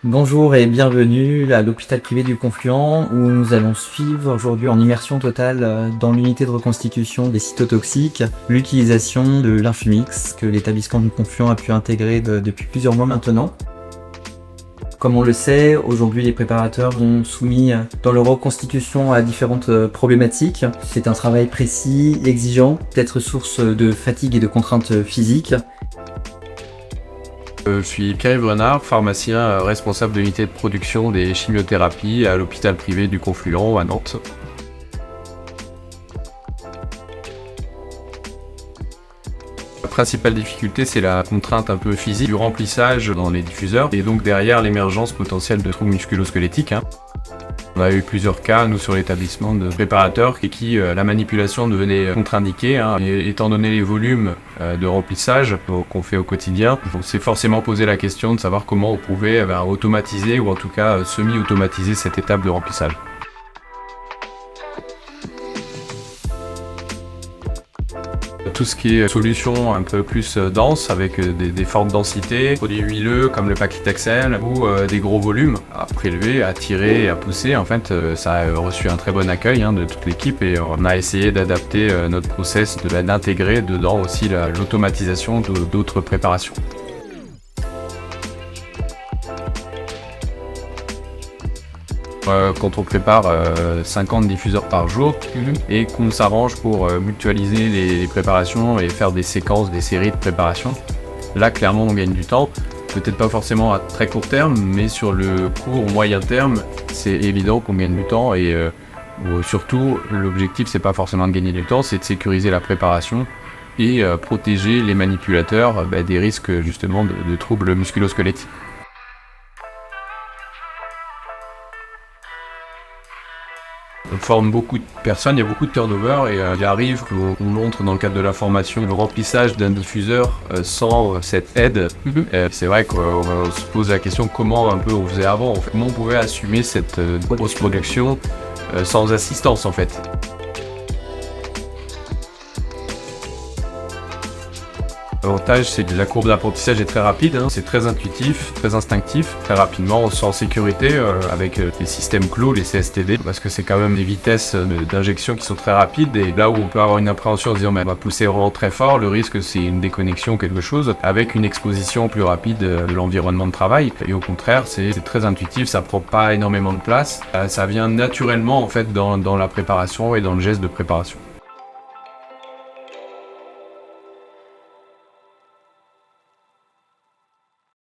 Bonjour et bienvenue à l'hôpital privé du Confluent où nous allons suivre aujourd'hui en immersion totale dans l'unité de reconstitution des cytotoxiques l'utilisation de l'Infumix que l'établissement du Confluent a pu intégrer depuis plusieurs mois maintenant. Comme on le sait, aujourd'hui les préparateurs sont soumis dans leur reconstitution à différentes problématiques. C'est un travail précis, exigeant, peut-être source de fatigue et de contraintes physiques. Je suis Pierre-Yves Renard, pharmacien responsable de l'unité de production des chimiothérapies à l'hôpital privé du Confluent à Nantes. La principale difficulté, c'est la contrainte un peu physique du remplissage dans les diffuseurs et donc derrière l'émergence potentielle de troubles musculo-squelettiques. On a eu plusieurs cas, nous, sur l'établissement de préparateurs qui la manipulation devenait contre-indiquée, et étant donné les volumes de remplissage qu'on fait au quotidien. On s'est forcément posé la question de savoir comment on pouvait automatiser ou en tout cas semi-automatiser cette étape de remplissage. Tout ce qui est solution un peu plus dense avec des fortes densités, produits huileux comme le paclitaxel ou des gros volumes à prélever, à tirer et à pousser. En fait, ça a reçu un très bon accueil de toute l'équipe et on a essayé d'adapter notre process, d'intégrer dedans aussi l'automatisation d'autres préparations. Quand on prépare 50 diffuseurs par jour et qu'on s'arrange pour mutualiser les préparations et faire des séquences, des séries de préparations, là clairement on gagne du temps. Peut-être pas forcément à très court terme, mais sur le court ou moyen terme, c'est évident qu'on gagne du temps et surtout l'objectif c'est pas forcément de gagner du temps, c'est de sécuriser la préparation et protéger les manipulateurs des risques justement de troubles musculo-squelettiques. On forme beaucoup de personnes, il y a beaucoup de turnover et il arrive qu'on montre dans le cadre de la formation le remplissage d'un diffuseur sans cette aide. C'est vrai qu'on se pose la question comment un peu on faisait avant, en fait. Comment on pouvait assumer cette grosse production sans assistance en fait. L'avantage, c'est que la courbe d'apprentissage est très rapide, c'est très intuitif, très instinctif. Très rapidement, on se sent en sécurité avec les systèmes clos, les CSTD, parce que c'est quand même des vitesses d'injection qui sont très rapides. Et là où on peut avoir une appréhension en se disant mais on va pousser vraiment très fort, le risque c'est une déconnexion ou quelque chose, avec une exposition plus rapide de l'environnement de travail. Et au contraire, c'est très intuitif, ça prend pas énormément de place. Ça vient naturellement en fait dans la préparation et dans le geste de préparation.